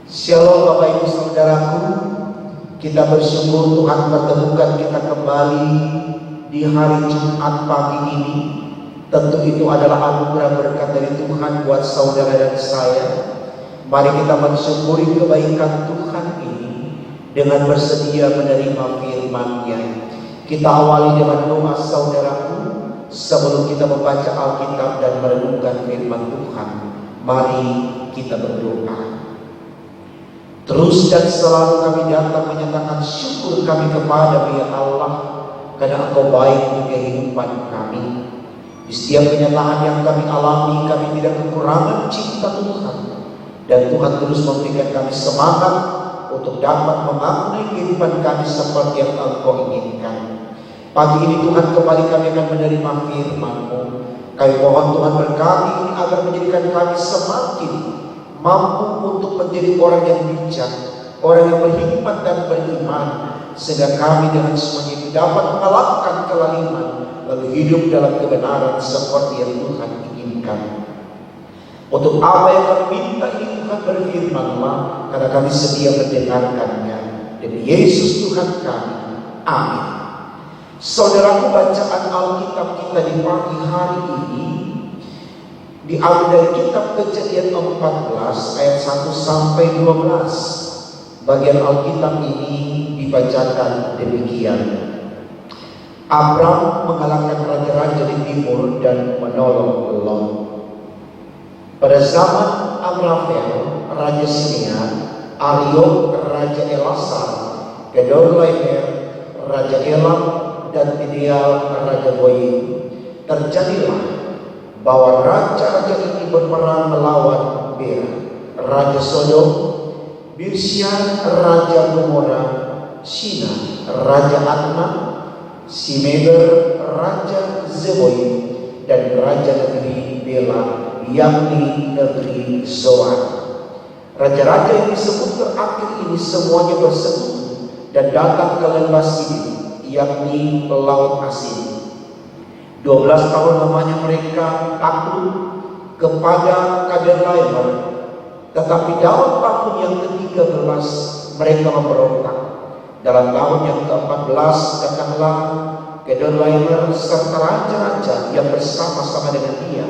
Shalom Bapak Ibu Saudaraku, kita bersyukur Tuhan pertemukan kita kembali di hari Jumat pagi ini. Tentu itu adalah anugerah berkat dari Tuhan buat saudara dan saya. Mari kita mensyukuri kebaikan Tuhan ini dengan bersedia menerima firman-Nya. Kita awali dengan doa saudaraku sebelum kita membaca Alkitab dan merenungkan firman Tuhan. Mari kita berdoa. Terus dan selalu kami datang menyatakan syukur kami kepada-Mu ya Allah, karena Engkau baik di kehidupan kami. Di setiap kenyataan yang kami alami, kami tidak kekurangan cinta Tuhan, dan Tuhan terus memberikan kami semangat untuk dapat memaknai kehidupan kami seperti yang Engkau inginkan. Pagi ini Tuhan, kembali kami akan menerima firman-Mu. Kami mohon Tuhan berkati ini agar menjadikan kami semakin mampu untuk menjadi orang yang bijak, orang yang berhikmat dan beriman, sehingga kami dengan semuanya itu dapat mengalahkan kelaliman, lalu hidup dalam kebenaran seperti yang Tuhan inginkan. Untuk apa yang kami minta ini Tuhan berfirman-Lah, karena kami sedia mendengarkannya. Demi Yesus Tuhan kami. Amin. Saudaraku, bacaan Alkitab kita di pagi hari ini diambil dari kitab Kejadian 14 ayat 1 sampai 12. Bagian Alkitab ini dibacakan demikian. Abram mengalahkan raja-raja di timur dan menolong Lot. Pada zaman Amrafel, Raja Sinear, Ariok, Raja Elasar, Kedorlaomer, Raja Elam, dan Tidial, Raja Goyim, terjadilah bahwa raja-raja ini berperang melawan Ber, Raja Sodom, Birsya, Raja Gomora, Sina, Raja Adma, Simeber, Raja Zeboim, dan Raja negeri Bela, yakni negeri Zoan. Raja-raja yang disebut terakhir ini semuanya bersekutu dan datang ke lembah Sidim, yakni Laut Asin. 12 tahun lamanya mereka takluk kepada Kedorlaomer, tetapi dalam tahun yang ke-13 mereka memberontak. Dalam tahun yang ke-14 datanglah Kedorlaomer serta raja-raja yang bersama-sama dengan dia.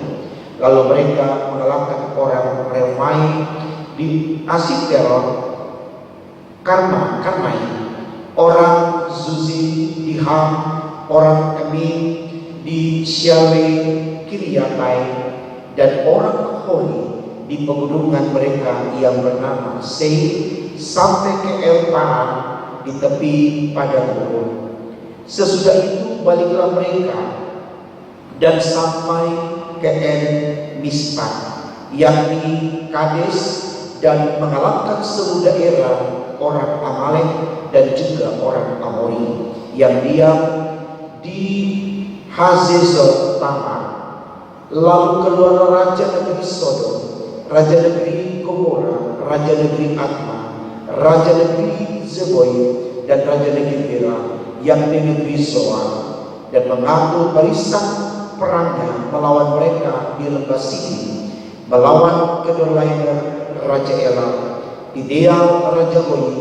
Lalu mereka mengalahkan orang Refai di Asiteron, Karmai, orang Zuzi di Ham, orang Emin di Syale Kiriatai, dan orang Hori di pegunungan mereka yang bernama Seir, sampai ke El-Paran di tepi padang gurun. Sesudah itu baliklah mereka dan sampai ke En-Mispat, yakni Kades, dan mengalahkan seluruh daerah orang Amalek dan juga orang Amori yang diam di Hazezon Tamar. Lalu keluar raja negeri Sodom, raja negeri Gomora, raja negeri Adma, raja negeri Zeboim, dan raja negeri Bela, yakni negeri Zoan, dan mengambil barisan perangnya melawan mereka di lembah Sidim, melawan Kedorlaomer raja Elam, Tidial raja Goyim,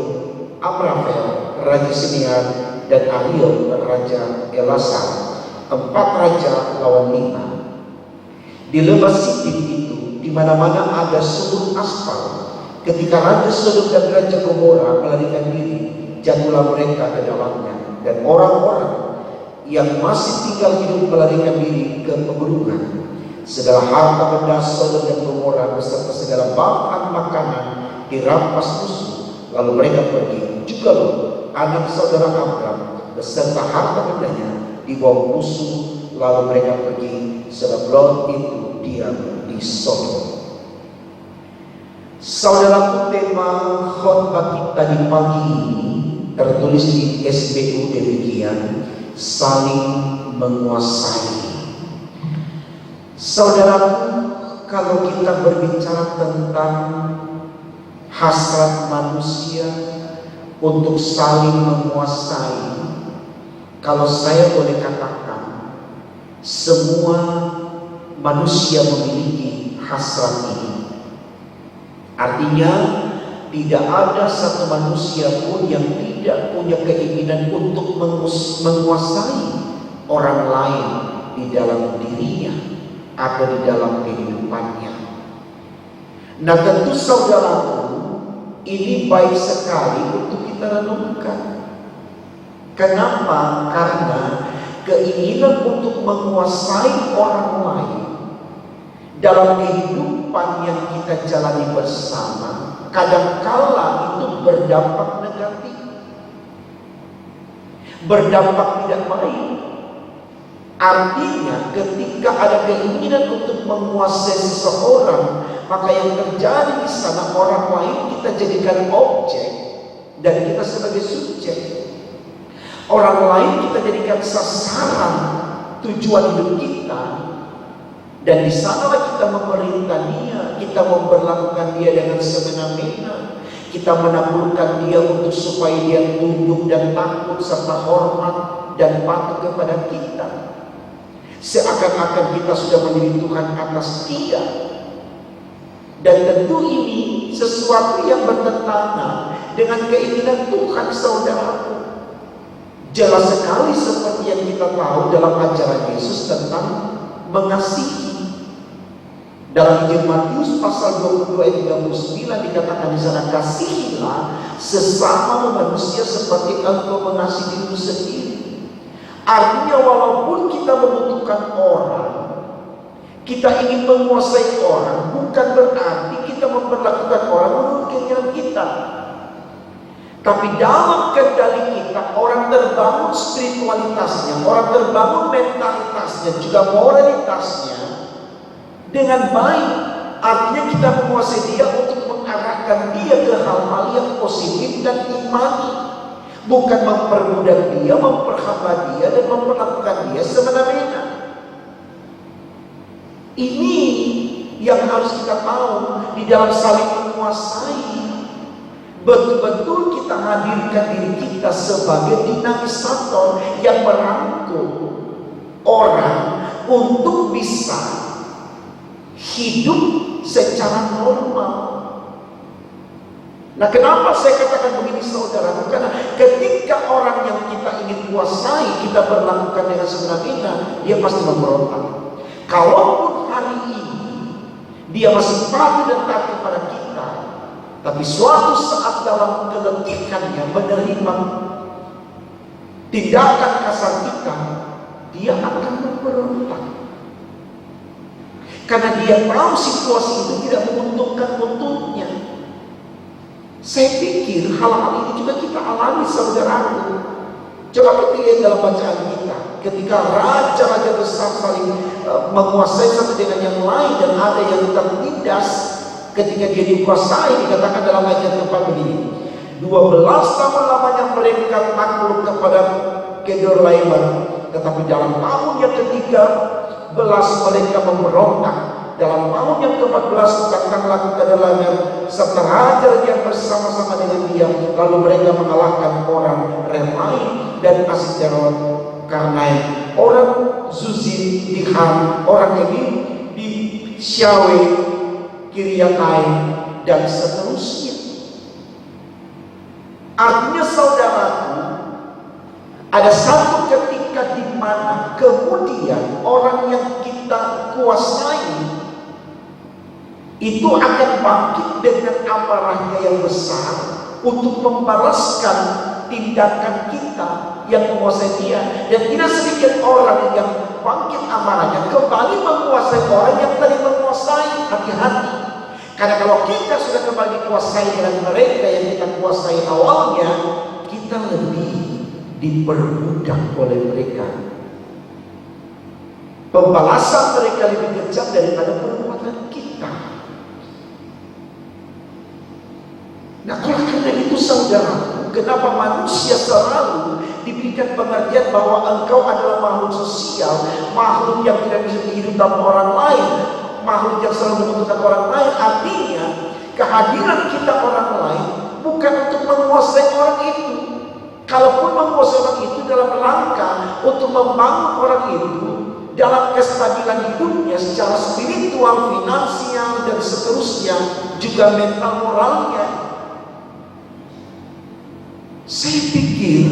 Amrafel raja Sinear, dan Ariok raja Elasar. 4 raja lawan 5. Di lembah Sidim itu di mana-mana ada sumur aspal. Ketika Raja Sodom dan Raja Gomora melarikan diri, jatuhlah mereka ke dalamnya, dan orang-orang yang masih tinggal hidup melarikan diri ke pegunungan. Segala harta benda Sodom dan Gomora beserta segala bahan makanan dirampas musuh. Lalu mereka pergi. Juga Lot, anak saudara Abram, beserta harta bendanya dibawa musuh. Lalu mereka pergi, sebab Lot itu diam di Sodom. Saudaraku, tema khotbah kita di pagi ini tertulis di SBU demikian: saling menguasai. Saudaraku, kalau kita berbicara tentang hasrat manusia untuk saling menguasai, kalau saya boleh katakan, semua manusia memiliki hasrat ini. Artinya, tidak ada satu manusia pun yang tidak punya keinginan untuk menguasai orang lain di dalam dirinya atau di dalam kehidupannya. Nah, tentu saudaraku, ini baik sekali untuk kita renungkan. Kenapa? Karena keinginan untuk menguasai orang lain dalam kehidupan yang kita jalani bersama kadangkala itu berdampak negatif, berdampak tidak baik. Artinya ketika ada keinginan untuk menguasai seseorang, maka yang terjadi di sana orang lain kita jadikan objek dan kita sebagai subjek. Orang lain kita jadikan sasaran tujuan hidup kita, dan di sanalah kita memerintah dia, kita memperlakukan dia dengan semena-mena, kita menaklukkan dia untuk supaya dia tunduk dan takut serta hormat dan patuh kepada kita, seakan-akan kita sudah menjadi Tuhan atas dia. Dan tentu ini sesuatu yang bertentangan dengan keinginan Tuhan, saudaraku. Jelas sekali seperti yang kita tahu dalam ajaran Yesus tentang mengasihi. Dalam Injil Matius pasal 22 ayat 39 dikatakan di sana, kasihilah sesama manusia seperti engkau mengasihi dirimu sendiri. Artinya walaupun kita membutuhkan orang, kita ingin menguasai orang, bukan berarti kita memperlakukan orang menurut keinginan kita. Tapi dalam kendali kita, orang terbangun spiritualitasnya, orang terbangun mentalitasnya, juga moralitasnya dengan baik. Artinya kita menguasai dia untuk mengarahkan dia ke hal-hal yang positif dan imani, bukan memperbudak dia, memperhamba dia, dan memperlakukan dia semena-mena. Ini yang harus kita tahu di dalam saling menguasai. Betul-betul kita hadirkan diri kita sebagai dinamisator yang merangkul orang untuk bisa hidup secara normal. Nah, kenapa saya katakan begini, saudara? Karena ketika orang yang kita ingin kuasai, kita berlakukan dengan semena-mena, dia pasti memberontak. Kalaupun hari ini dia masih patuh dan taat kepada kita, tapi suatu saat dalam keletihannya menerima tindakan kasar kita, dia akan memberontak. Karena dia tahu situasi itu tidak menguntungkan untuknya. Saya pikir hal-hal ini juga kita alami, saudaraku. Coba kita lihat dalam bacaan kita. Ketika raja-raja besar saling menguasai satu dengan yang lain, dan ada yang tertindas ketika dia dikuasai, dikatakan dalam ayat keempat begini, 12 tahun lamanya mereka takluk kepada Kedorlaomer, tetapi dalam tahun yang ke-13 mereka memberontak. Dalam tahun yang ke-14 datanglah Kedorlaomer serta raja yang bersama-sama dengan dia, lalu mereka mengalahkan orang Remai dan Asiterot, Karnaim, orang Zuzim di Ham, orang Elim di Syawe, Kiriatai, dan seterusnya. Artinya, saudaraku, ada satu ketika di mana kemudian orang yang kita kuasai itu akan bangkit dengan amarahnya yang besar untuk membalaskan tindakan kita yang menguasai dia. Dan tidak sedikit orang yang bangkit amarahnya kembali menguasai orang yang tadi menguasai. Hati-hati, karena kalau kita sudah kembali dikuasai dengan mereka yang kita kuasai awalnya, kita lebih diperbudak oleh mereka. Pembalasan mereka lebih kejam daripada perbuatan kita. Nah, karena itu, saudara, kenapa manusia selalu diberikan pengertian bahwa engkau adalah makhluk sosial, makhluk yang tidak bisa hidup tanpa orang lain, makhluk yang selalu membutuhkan orang lain. Artinya, kehadiran kita orang lain bukan untuk menguasai orang itu. Kalaupun menguasai orang itu dalam rangka untuk membangun orang itu dalam kestabilan hidupnya secara spiritual, finansial, dan seterusnya, juga mental moralnya. Saya pikir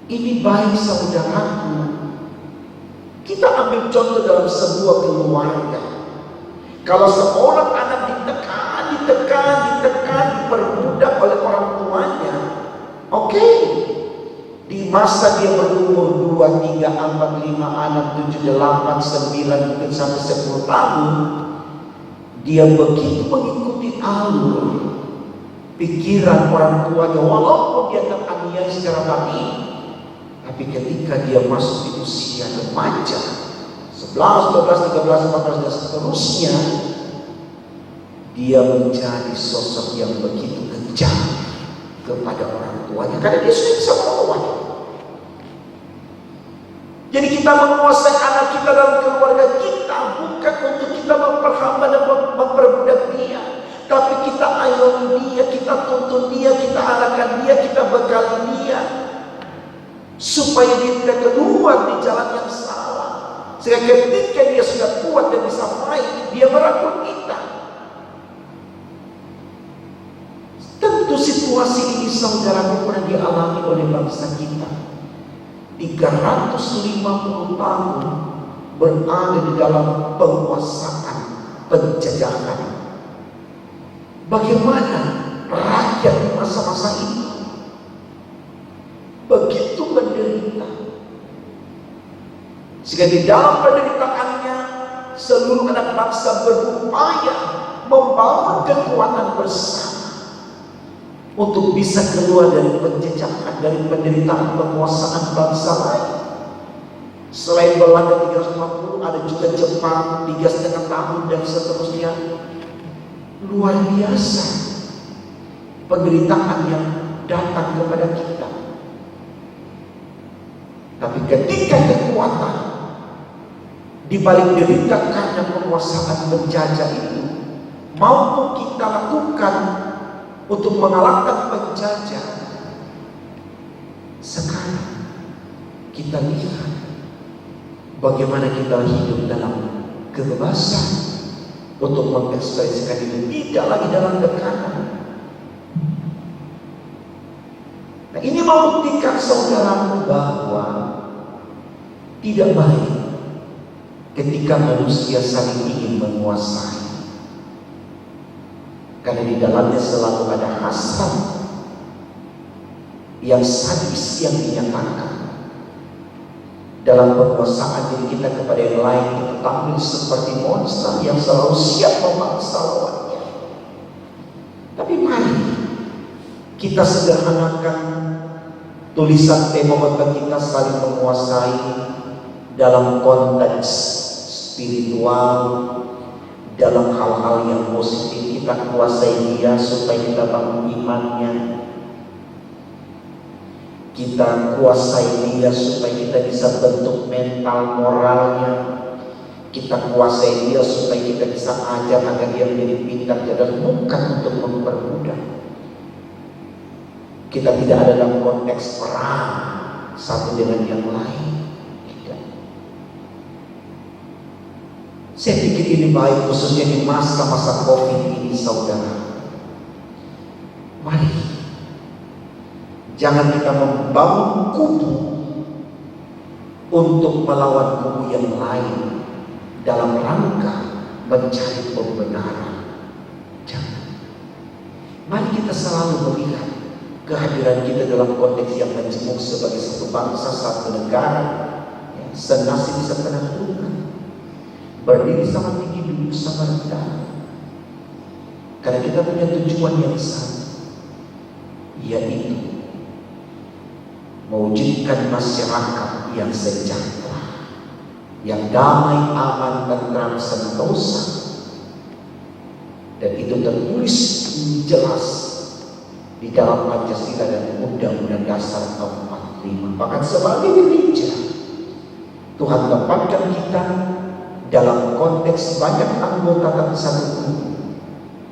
ini baik saudaraku. Kita ambil contoh dalam sebuah keluarga. Kalau seorang anak ditekan, diperbudak oleh orang tuanya, oke. Di masa dia berumur 2, 3, 4, 5, 6, 7, 8, 9, mungkin sampai 10 tahun, dia begitu mengikuti alur pikiran orang tuanya, walaupun dia teraniaya secara batin. Tapi ketika dia masuk di usia remaja, 11, 12, 13, 14 dan seterusnya, dia menjadi sosok yang begitu kejam kepada orang tuanya karena dia sudah bisa melawan. Jadi kita menguasai anak kita dalam keluarga kita bukan untuk kita memperhamba dan memperbudak dia, tapi kita ayomi dia, kita tuntun dia, kita arahkan dia, kita bekali dia supaya dia tidak keluar di jalan yang salah. Sehingga ketika dia sudah kuat dan bisa fight, dia merangkul kita. Tentu situasi ini saudara pernah dialami oleh bangsa kita. 350 tahun berada di dalam penguasaan penjajahan. Bagaimana rakyat di masa-masa ini begitu menderita, sehingga di dalam penderitaannya seluruh anak bangsa berupaya membangun kekuatan bersama untuk bisa keluar dari penjajahan, dari penderitaan penguasaan bangsa lain. Selain Belanda 350, ada juga Jepang 3,5 tahun dan seterusnya. Luar biasa penderitaan yang datang kepada kita. Tapi ketika kekuatan di balik derita karena penguasaan penjajah itu mampu kita lakukan untuk mengalahkan penjajah, sekarang kita lihat bagaimana kita hidup dalam kebebasan untuk mengekspresikan itu, tidak lagi dalam tekanan. Nah, ini membuktikan saudaramu bahwa tidak baik ketika manusia saling ingin menguasai, karena di dalamnya selalu ada hasrat yang sadis yang dinyatakan. Dalam penguasaan diri kita kepada yang lain, kita tampil seperti monster yang selalu siap memangsa lawannya. Tapi mari kita sederhanakan tulisan tema khotbah kita saling menguasai dalam konteks spiritual, dalam hal-hal yang positif. Kita kuasai dia supaya kita bangun imannya, kita kuasai dia supaya kita bisa bentuk mental moralnya, kita kuasai dia supaya kita bisa ajar agar dia menjadi pintar, cerdas, bukan untuk mempermudah. Kita tidak ada dalam konteks perang satu dengan yang lain. Tidak. Saya pikir ini baik khususnya di masa-masa COVID ini saudara. Mari jangan kita membangun kubu untuk melawan kubu yang lain dalam rangka mencari pembenaran. Jangan. Mari kita selalu melihat kehadiran kita dalam konteks yang menjemuk sebagai satu bangsa, satu negara, ya, senasib sepenuh Tuhan, berdiri sama tinggi, duduk sama rendah, karena kita punya tujuan yang sama, yaitu mewujudkan masyarakat yang sejahtera, yang damai, aman, tentram, sentosa. Dan itu tertulis jelas di dalam Pancasila dan Undang-Undang Dasar 45. Bahkan sebagai gereja, Tuhan tempatkan kita dalam konteks banyak anggota tapi satu tubuh.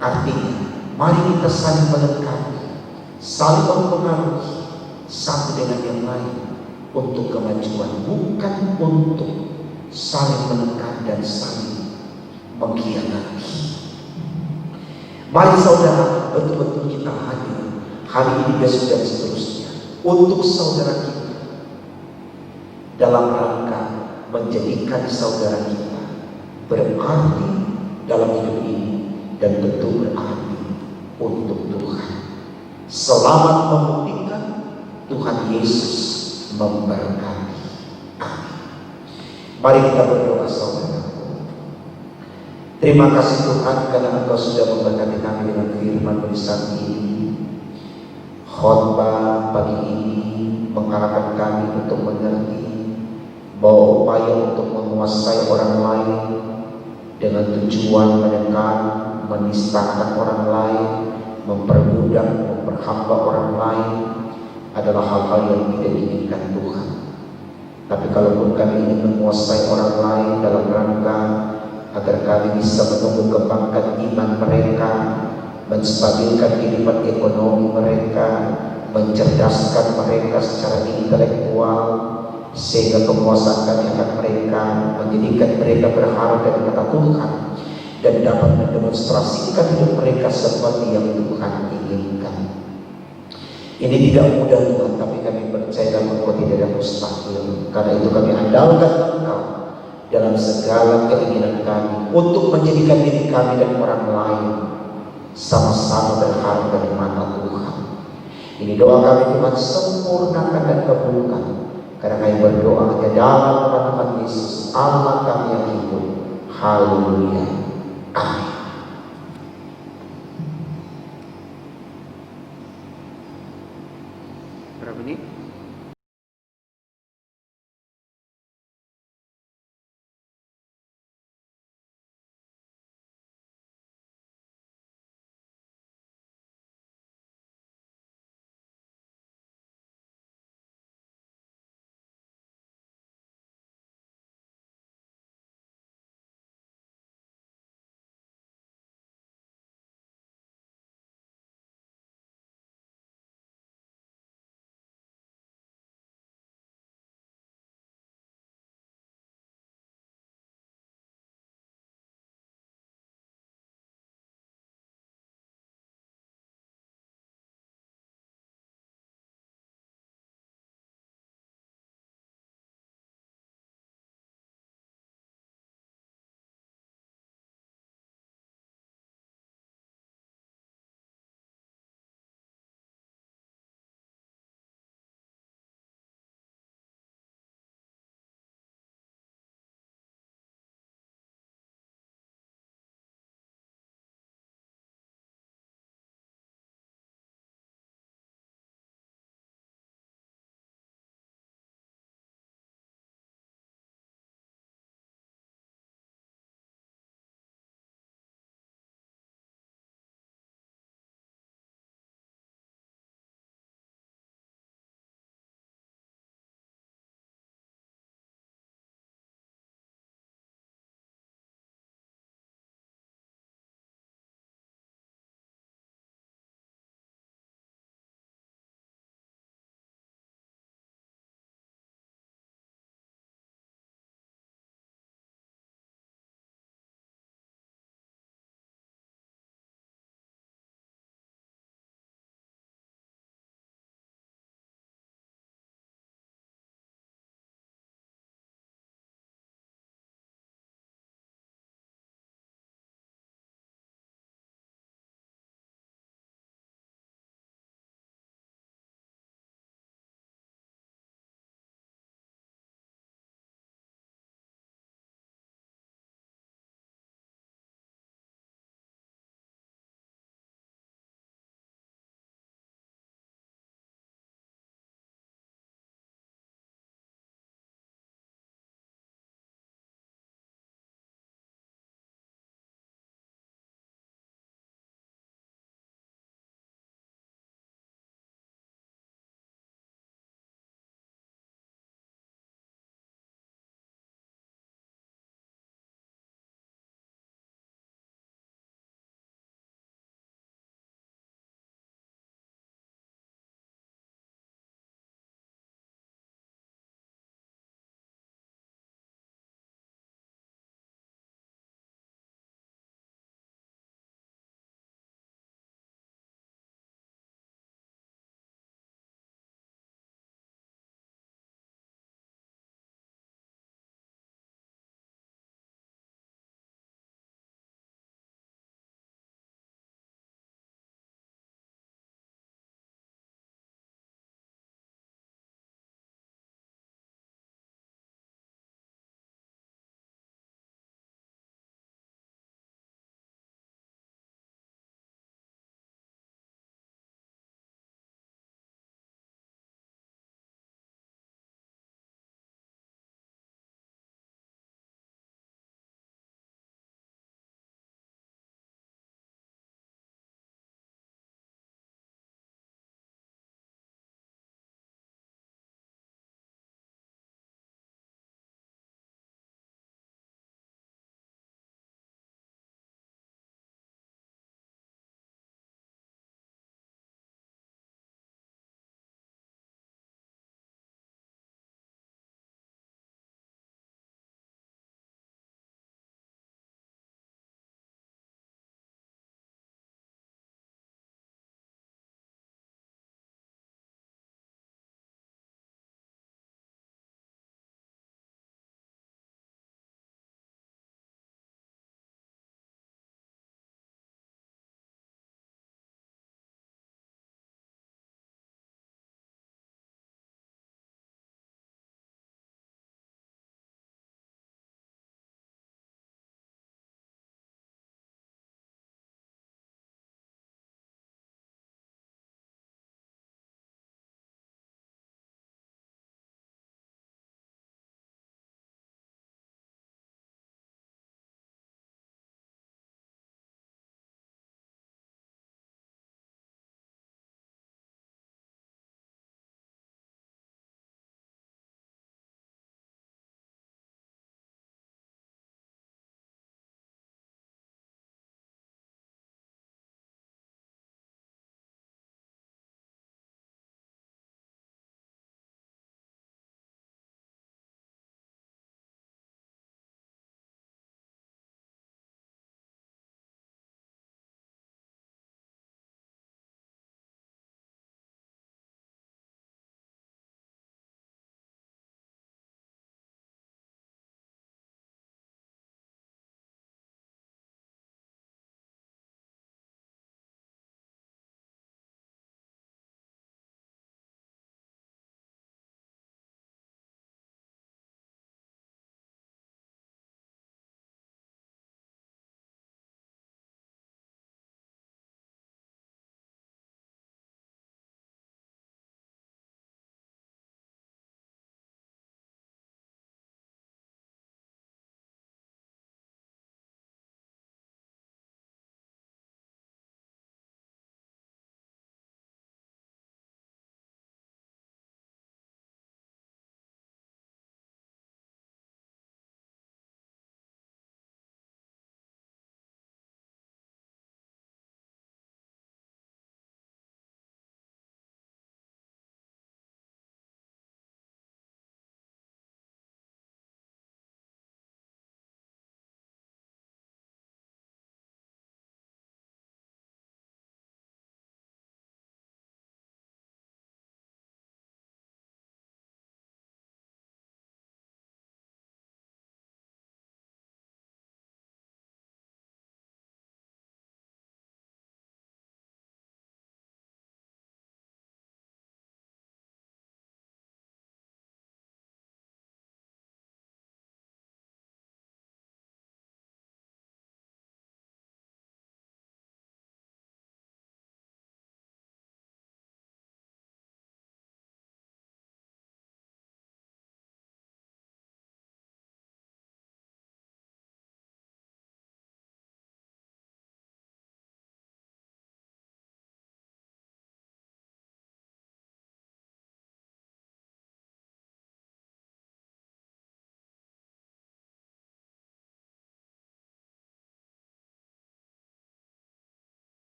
Artinya, mari kita saling melengkapi, saling mempengaruhi satu dengan yang lain untuk kemajuan, bukan untuk saling menekan dan saling mengkhianati. Mari saudara, betul-betul kita hadir hari ini, besok, dan seterusnya untuk saudara kita, dalam rangka menjadikan saudara kita berarti dalam hidup ini, dan tentu berarti untuk Tuhan. Selamat membuktikan. Tuhan Yesus memberkati. Amin. Mari kita berdoa, saudaraku. Terima kasih Tuhan karena Engkau sudah memberkati kami dengan firman tulisan ini. Khotbah pagi ini mengarahkan kami untuk mengerti bahwa upaya untuk menguasai orang lain dengan tujuan menekan, menistakan orang lain, memperbudak, memperhamba orang lain adalah hal-hal yang tidak diinginkan Tuhan. Tapi kalaupun kami ingin menguasai orang lain dalam rangka agar kami bisa menumbuh kembangkan iman mereka, menstabilkan kehidupan ekonomi mereka, mencerdaskan mereka secara intelektual, sehingga penguasaan kami akan mereka menjadikan mereka berharga di mata Tuhan dan dapat mendemonstrasikan hidup mereka seperti yang Tuhan inginkan. Ini tidak mudah Tuhan, tapi kami percaya bahwa tidak ada mustahil. Karena itu kami andalkan Engkau dalam segala keinginan kami untuk menjadikan diri kami dan orang lain sama-sama berharga di mata Tuhan. Ini doa kami Tuhan, sempurnakan dan kabulkan. Karena kami berdoa hanya dalam nama Tuhan Yesus, Allah kami yang hidup. Haleluya. Amin. Berapa menit?